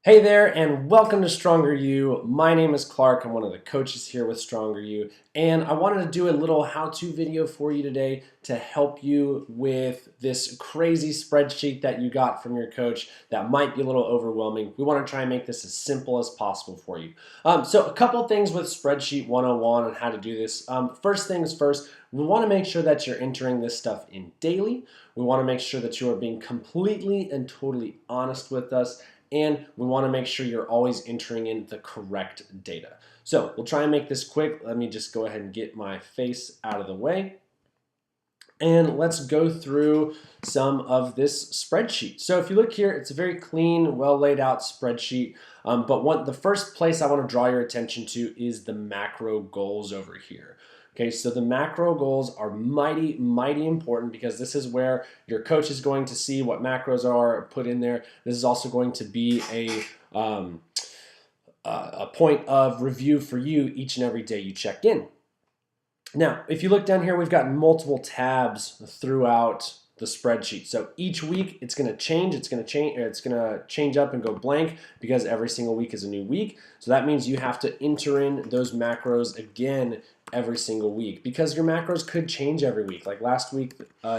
Hey there, and welcome to Stronger You. My name is Clark. I'm one of the coaches here with Stronger You, and I wanted to do a little how-to video for you today to help you with this crazy spreadsheet that you got from your coach that might be a little overwhelming. We want to try and make this as simple as possible for you. So a couple things with Spreadsheet 101 on how to do this. First things first, we want to make sure that you're entering this stuff in daily. We want to make sure that you are being completely and totally honest with us. And we want to make sure you're always entering in the correct data. So we'll try and make this quick. Let me just go ahead and get my face out of the way. And let's go through some of this spreadsheet. So if you look here, it's a very clean, well laid out spreadsheet. But the first place I want to draw your attention to is the macro goals over here. Okay, so the macro goals are mighty, mighty important because this is where your coach is going to see what macros are put in there. This is also going to be a point of review for you each and every day you check in. Now, if you look down here, we've got multiple tabs throughout the spreadsheet. So each week it's going to change. It's going to change up and go blank because every single week is a new week. So that means you have to enter in those macros again every single week because your macros could change every week. Like last week,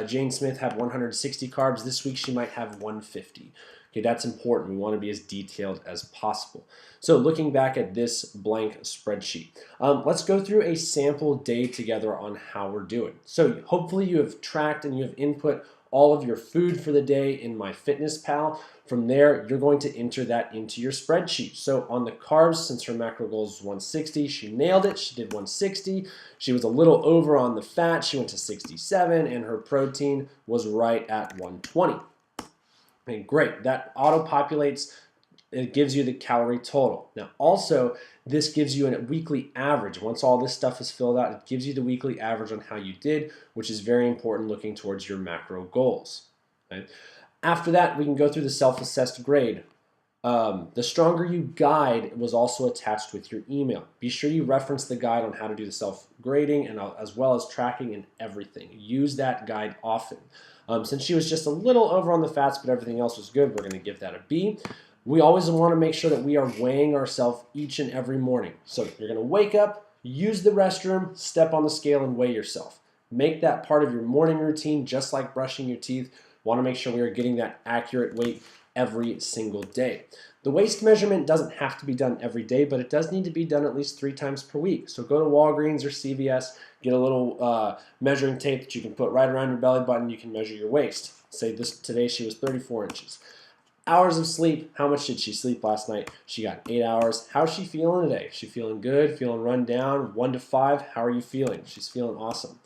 Jane Smith had 160 carbs. This week she might have 150. Okay, that's important. We want to be as detailed as possible. So looking back at this blank spreadsheet, let's go through a sample day together on how we're doing. So hopefully you have tracked and you have input all of your food for the day in MyFitnessPal. From there, you're going to enter that into your spreadsheet. So on the carbs, since her macro goal is 160, she nailed it. She did 160. She was a little over on the fat. She went to 67, and her protein was right at 120. Okay, great. That auto-populates. It gives you the calorie total. Now also, this gives you a weekly average. Once all this stuff is filled out, it gives you the weekly average on how you did, which is very important looking towards your macro goals. Okay? After that, we can go through the self-assessed grade. The Stronger You guide was also attached with your email. Be sure you reference the guide on how to do the self-grading and as well as tracking and everything. Use that guide often. Since she was just a little over on the fats, but everything else was good, we're going to give that a B. We always want to make sure that we are weighing ourselves each and every morning. So you're going to wake up, use the restroom, step on the scale, and weigh yourself. Make that part of your morning routine, just like brushing your teeth. Want to make sure we are getting that accurate weight every single day. The waist measurement doesn't have to be done every day, but it does need to be done at least 3 times per week. So go to Walgreens or CVS, get a little measuring tape that you can put right around your belly button. You can measure your waist. Say today she was 34 inches. Hours of sleep. How much did she sleep last night? She got 8 hours. How's she feeling today? Is she feeling good? Feeling run down? 1 to 5. How are you feeling? She's feeling awesome.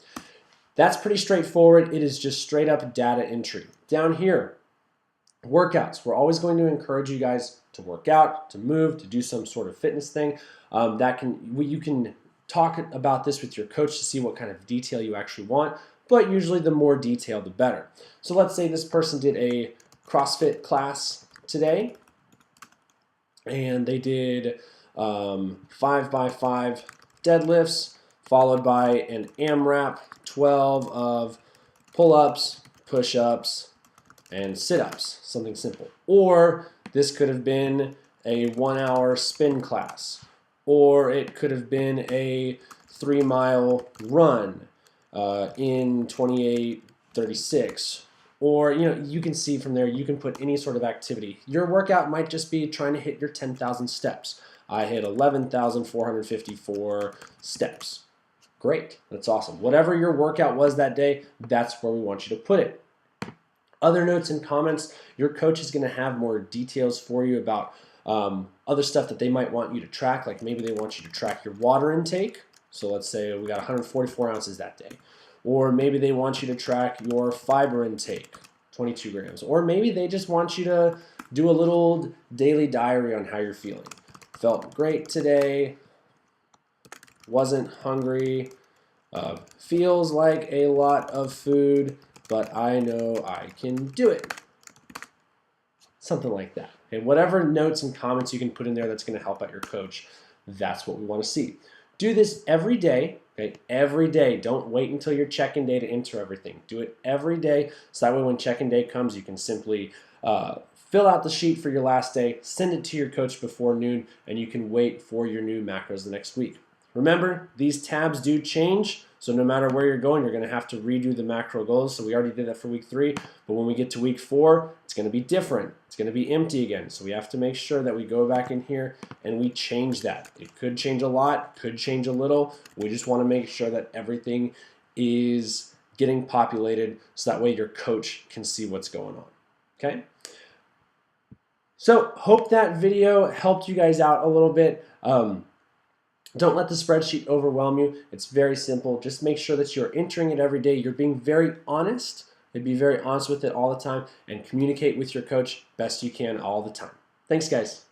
That's pretty straightforward. It is just straight up data entry. Down here, workouts. We're always going to encourage you guys to work out, to move, to do some sort of fitness thing. You can talk about this with your coach to see what kind of detail you actually want, but usually the more detailed, the better. So let's say this person did a CrossFit class today, and they did 5x5 deadlifts, followed by an AMRAP 12 of pull-ups, push-ups, and sit-ups, something simple. Or this could have been a 1-hour spin class, or it could have been a 3-mile run in 28:36. Or, you can see from there, you can put any sort of activity. Your workout might just be trying to hit your 10,000 steps. I hit 11,454 steps. Great, that's awesome. Whatever your workout was that day, that's where we want you to put it. Other notes and comments, your coach is going to have more details for you about other stuff that they might want you to track, like maybe they want you to track your water intake. So let's say we got 144 ounces that day. Or maybe they want you to track your fiber intake, 22 grams. Or maybe they just want you to do a little daily diary on how you're feeling. Felt great today, wasn't hungry, feels like a lot of food, but I know I can do it. Something like that. Okay, whatever notes and comments you can put in there that's going to help out your coach, that's what we want to see. Do this every day. Okay, every day. Don't wait until your check-in day to enter everything. Do it every day, so that way when check-in day comes, you can simply fill out the sheet for your last day, send it to your coach before noon, and you can wait for your new macros the next week. Remember, these tabs do change, so no matter where you're going, you're going to have to redo the macro goals. So we already did that for week 3, but when we get to week 4, it's going to be different. It's going to be empty again. So we have to make sure that we go back in here and we change that. It could change a lot, could change a little. We just want to make sure that everything is getting populated so that way your coach can see what's going on. Okay? So hope that video helped you guys out a little bit. Don't let the spreadsheet overwhelm you. It's very simple. Just make sure that you're entering it every day. You're being very honest. Be very honest with it all the time and communicate with your coach best you can all the time. Thanks, guys.